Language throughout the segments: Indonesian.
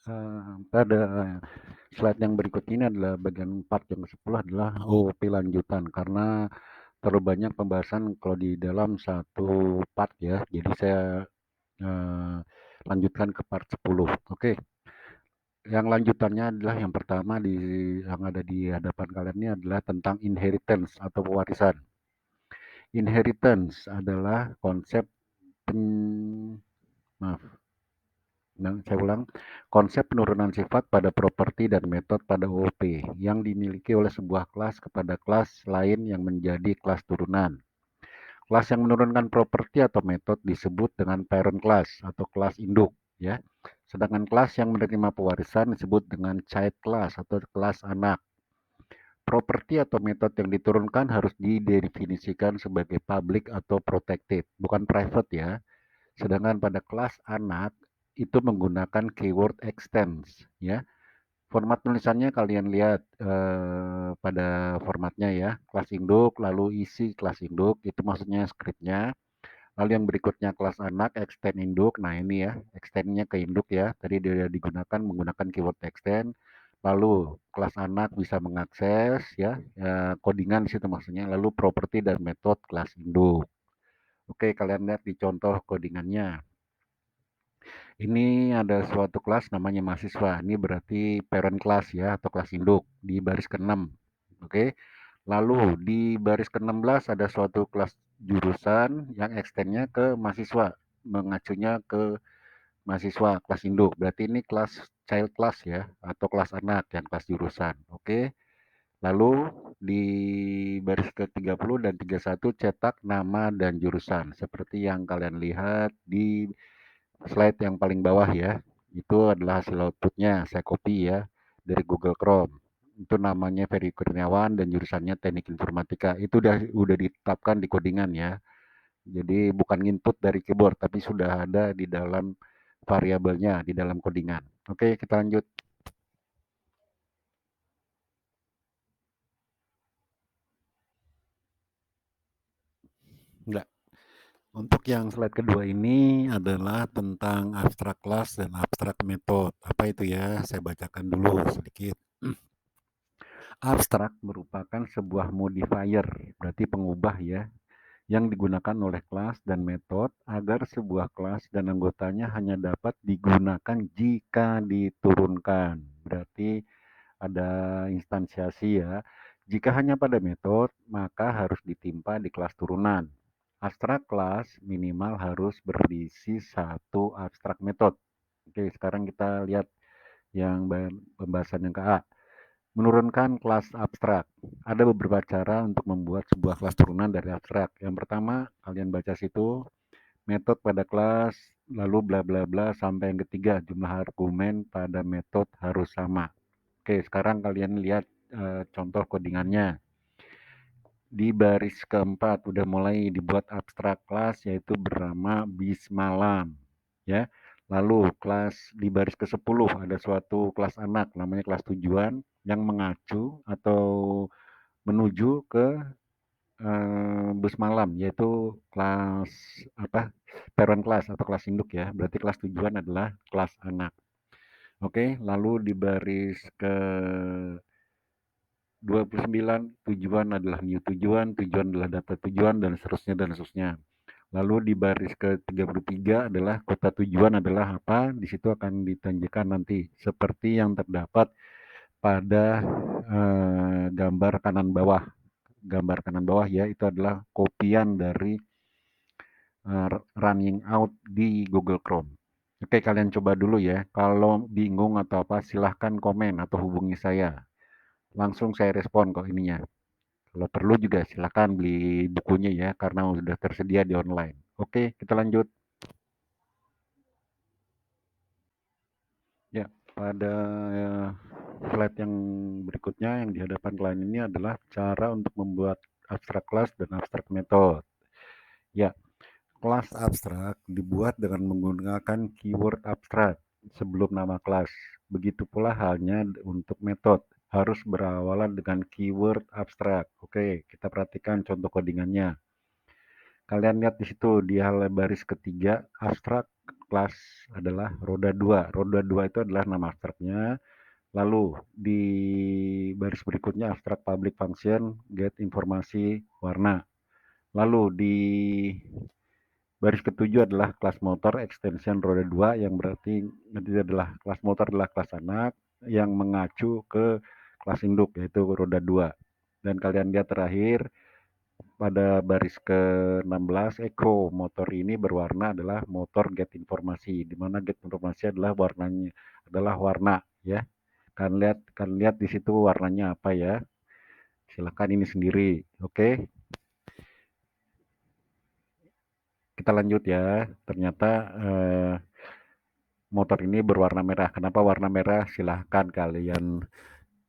Pada slide yang berikut ini adalah bagian part yang ke-10 adalah OOP lanjutan, karena terlalu banyak pembahasan kalau di dalam satu part ya. Jadi saya eh, lanjutkan ke part 10. Oke, yang lanjutannya adalah yang pertama yang ada di hadapan kalian ini adalah tentang inheritance atau pewarisan. Inheritance adalah konsep maaf, saya ulang, konsep penurunan sifat pada properti dan metode pada OOP yang dimiliki oleh sebuah kelas kepada kelas lain yang menjadi kelas turunan. Kelas yang menurunkan properti atau metode disebut dengan parent class atau kelas induk, ya. Sedangkan kelas yang menerima pewarisan disebut dengan child class atau kelas anak. Properti atau metode yang diturunkan harus didefinisikan sebagai public atau protected, bukan private ya. Sedangkan pada kelas anak itu menggunakan keyword extends ya. Format tulisannya kalian lihat pada formatnya ya. Kelas induk, lalu isi kelas induk, itu maksudnya scriptnya. Lalu yang berikutnya kelas anak, extend induk. Nah ini ya, extendnya ke induk ya. Tadi dia digunakan menggunakan keyword extend. Lalu kelas anak bisa mengakses ya, codingan di situ maksudnya. Lalu properti dan metode kelas induk. Oke, kalian lihat di contoh codingannya. Ini ada suatu kelas namanya mahasiswa. Ini berarti parent class ya atau kelas induk di baris ke-6. Oke. Lalu di baris ke-16 ada suatu kelas jurusan yang extendnya ke mahasiswa, mengacunya ke mahasiswa kelas induk. Berarti ini kelas child class ya atau kelas anak yang kelas jurusan. Oke. Lalu di baris ke-30 dan 31 cetak nama dan jurusan seperti yang kalian lihat di slide yang paling bawah ya, itu adalah hasil outputnya. Saya copy ya dari Google Chrome. Itu namanya Ferry Kurniawan dan jurusannya Teknik Informatika. Itu udah ditetapkan di codingan ya. Jadi bukan input dari keyboard, tapi sudah ada di dalam variabelnya, di dalam codingan. Oke, kita lanjut. Enggak. Untuk yang slide kedua ini adalah tentang abstrak class dan abstrak method. Apa itu ya? Saya bacakan dulu sedikit. Abstrak merupakan sebuah modifier, berarti pengubah ya, yang digunakan oleh kelas dan metode agar sebuah kelas dan anggotanya hanya dapat digunakan jika diturunkan. Berarti ada instansiasi ya. Jika hanya pada metode, maka harus ditimpa di kelas turunan. Abstrak kelas minimal harus berisi satu abstrak metode. Oke, sekarang kita lihat yang pembahasan yang ke A. Menurunkan kelas abstrak. Ada beberapa cara untuk membuat sebuah kelas turunan dari abstrak. Yang pertama, kalian baca situ, metode pada kelas, lalu bla bla bla, sampai yang ketiga, jumlah argumen pada metode harus sama. Oke, sekarang kalian lihat contoh codingannya. Di baris keempat, udah mulai dibuat abstrak kelas, yaitu bernama bis malam. Ya, lalu kelas di baris ke-10 ada suatu kelas anak namanya kelas tujuan yang mengacu atau menuju ke bus malam yaitu kelas apa parent class atau kelas induk ya. Berarti kelas tujuan adalah kelas anak. Oke, lalu di baris ke 29 tujuan adalah new tujuan, tujuan adalah data tujuan dan seterusnya dan seterusnya. Lalu di baris ke-33 adalah kota tujuan adalah apa? Di situ akan ditanyakan nanti seperti yang terdapat pada gambar kanan bawah. Gambar kanan bawah ya itu adalah kopian dari running out di Google Chrome. Oke, kalian coba dulu ya. Kalau bingung atau apa, silahkan komen atau hubungi saya. Langsung saya respon kok ininya. Kalau perlu juga silahkan beli bukunya ya, karena sudah tersedia di online. Oke, kita lanjut. Ya, pada slide yang berikutnya yang di hadapan kalian ini adalah cara untuk membuat abstrak class dan abstrak method. Ya, kelas abstrak dibuat dengan menggunakan keyword abstrak sebelum nama kelas. Begitu pula halnya untuk metode, harus berawalan dengan keyword abstrak. Oke, kita perhatikan contoh codingannya. Kalian lihat di situ di halaman baris ketiga, abstrak kelas adalah roda 2. Roda 2 itu adalah nama abstraknya. Lalu di baris berikutnya abstrak public function, get informasi warna. Lalu di baris ketujuh adalah kelas motor extension roda 2 yang berarti nanti adalah kelas motor adalah kelas anak yang mengacu ke kelas induk yaitu roda 2. Dan kalian lihat terakhir pada baris ke-16 echo motor ini berwarna adalah motor get informasi di mana get informasi adalah warnanya adalah warna ya. Kan lihat di situ warnanya apa ya. Silakan ini sendiri. Oke. Kita lanjut ya. Ternyata motor ini berwarna merah. Kenapa warna merah? Silahkan kalian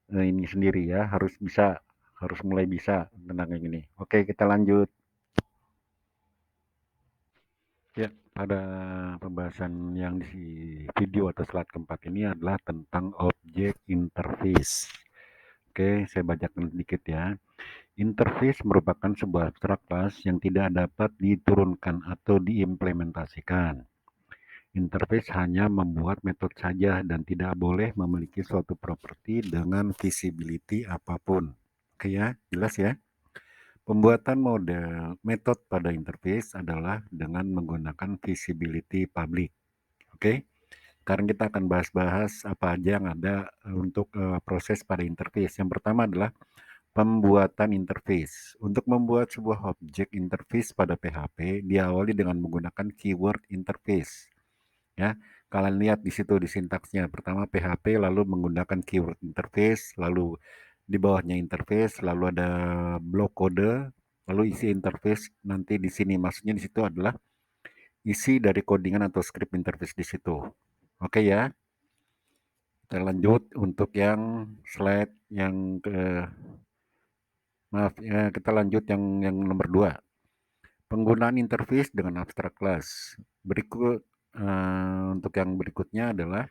ini sendiri ya. Harus mulai bisa tentang yang ini. Oke, kita lanjut. Ya, pada pembahasan yang di video atau slide keempat ini adalah tentang objek interface. Oke, saya bacakan sedikit ya. Interface merupakan sebuah abstrak kelas yang tidak dapat diturunkan atau diimplementasikan. Interface hanya membuat metode saja dan tidak boleh memiliki suatu properti dengan visibility apapun. Oke ya, jelas ya? Pembuatan model metode pada interface adalah dengan menggunakan visibility public. Oke? Sekarang kita akan bahas-bahas apa aja yang ada untuk proses pada interface. Yang pertama adalah pembuatan interface. Untuk membuat sebuah objek interface pada PHP diawali dengan menggunakan keyword interface. Ya, kalian lihat di situ di sintaksnya. Pertama PHP, lalu menggunakan keyword interface, lalu di bawahnya interface, lalu ada blok kode, lalu isi interface. Nanti di sini maksudnya di situ adalah isi dari codingan atau script interface di situ. Oke ya. Kita lanjut untuk yang slide yang kita lanjut yang nomor 2. Penggunaan interface dengan abstract class. Untuk yang berikutnya adalah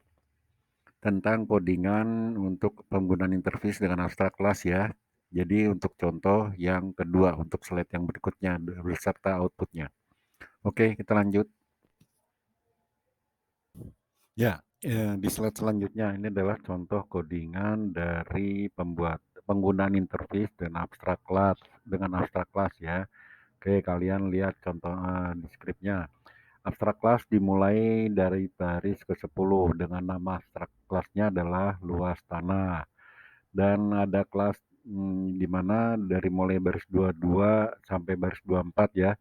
tentang codingan untuk penggunaan interface dengan abstract class ya. Jadi untuk contoh yang kedua untuk slide yang berikutnya beserta outputnya. Oke, kita lanjut. Ya, di slide selanjutnya ini adalah contoh codingan dari penggunaan interface dan abstract class dengan abstract class ya. Oke, kalian lihat contoh di scriptnya. Abstract class dimulai dari baris ke-10 dengan nama abstract classnya adalah luas tanah. Dan ada kelas di mana dari mulai baris 22 sampai baris 24 ya.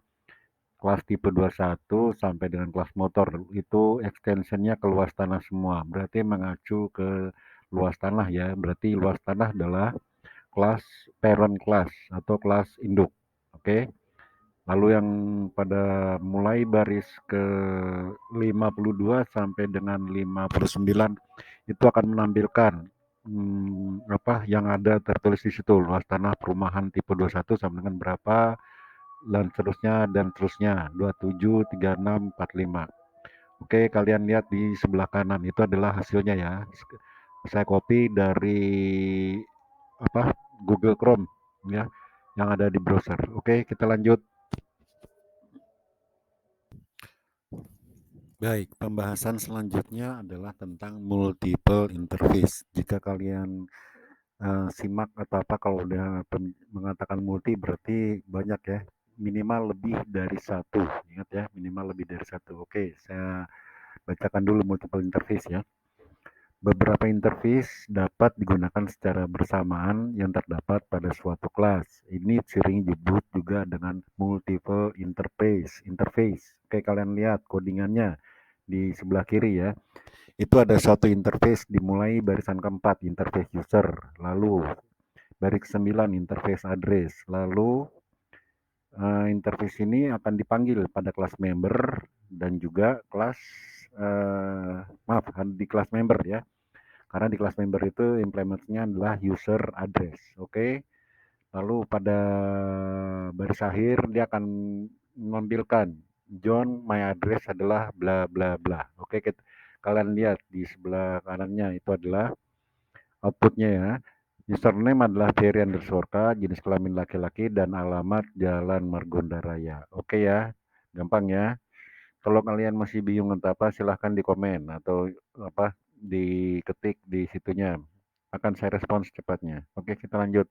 Kelas tipe 21 sampai dengan kelas motor itu extensionnya ke luas tanah semua. Berarti mengacu ke luas tanah ya. Berarti luas tanah adalah kelas parent class atau kelas induk. Oke. Lalu yang pada mulai baris ke 52 sampai dengan 59 itu akan menampilkan apa yang ada tertulis di situ, luas tanah perumahan tipe 21 sama dengan berapa dan seterusnya 27, 36, 45. Oke, kalian lihat di sebelah kanan itu adalah hasilnya ya. Saya copy dari apa Google Chrome ya yang ada di browser. Oke, kita lanjut. Baik, pembahasan selanjutnya adalah tentang multiple interface. Jika kalian simak atau apa kalau udah mengatakan multi berarti banyak ya, minimal lebih dari satu. Ingat ya, minimal lebih dari satu. Oke, saya bacakan dulu multiple interface ya. Beberapa interface dapat digunakan secara bersamaan yang terdapat pada suatu kelas. Ini sering disebut juga dengan multiple interface. Oke, kalian lihat codingannya di sebelah kiri ya. Itu ada suatu interface dimulai barisan keempat, interface user. Lalu baris 9, interface address. Lalu interface ini akan dipanggil pada kelas member dan juga kelas di kelas member ya. Karena di kelas member itu implementasinya adalah user address. Oke. Lalu pada baris akhir dia akan menampilkan John my address adalah bla bla bla. Oke, kalian lihat di sebelah kanannya itu adalah outputnya ya. Username adalah Ferry underscore K, jenis kelamin laki-laki, dan alamat Jalan Margonda Raya. Oke ya, gampang ya. Kalau kalian masih bingung tentang apa, silahkan di komen atau apa diketik di situnya. Akan saya respons cepatnya. Oke, kita lanjut.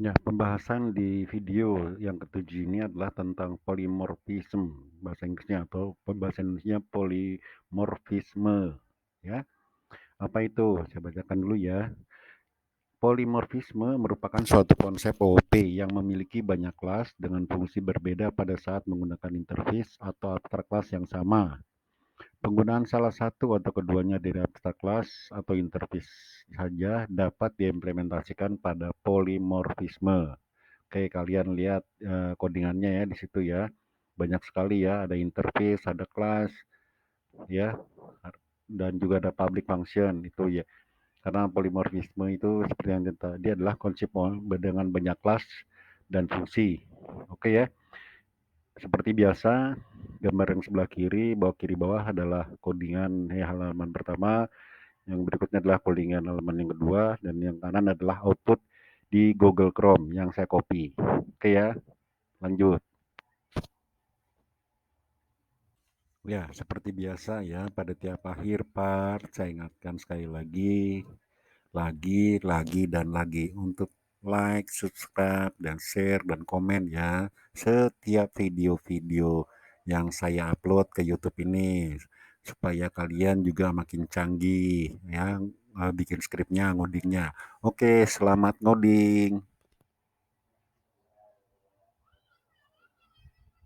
Ya, pembahasan di video yang ketujuh ini adalah tentang polymorphism, bahasa Inggrisnya, atau bahasa Indonesia polymorphisme. Ya, apa itu? Saya bacakan dulu ya. Polimorfisme merupakan suatu konsep OOP yang memiliki banyak kelas dengan fungsi berbeda pada saat menggunakan interface atau abstrak kelas yang sama. Penggunaan salah satu atau keduanya dari abstrak kelas atau interface saja dapat diimplementasikan pada polimorfisme. Oke, kalian lihat codingannya ya di situ ya. Banyak sekali ya, ada interface, ada kelas, ya, dan juga ada public function itu ya. Karena polimorfisme itu seperti yang tadi adalah konsep dengan banyak kelas dan fungsi. Oke ya, seperti biasa, gambar yang sebelah kiri, bawah kiri bawah adalah codingan halaman pertama, yang berikutnya adalah codingan halaman yang kedua, dan yang kanan adalah output di Google Chrome yang saya copy. Oke ya, lanjut. Ya, seperti biasa ya, pada tiap akhir part, saya ingatkan sekali lagi, dan lagi untuk like, subscribe, dan share, dan komen ya. Setiap video-video yang saya upload ke YouTube ini. Supaya kalian juga makin canggih ya, bikin skripnya, ngodingnya. Oke, selamat ngoding.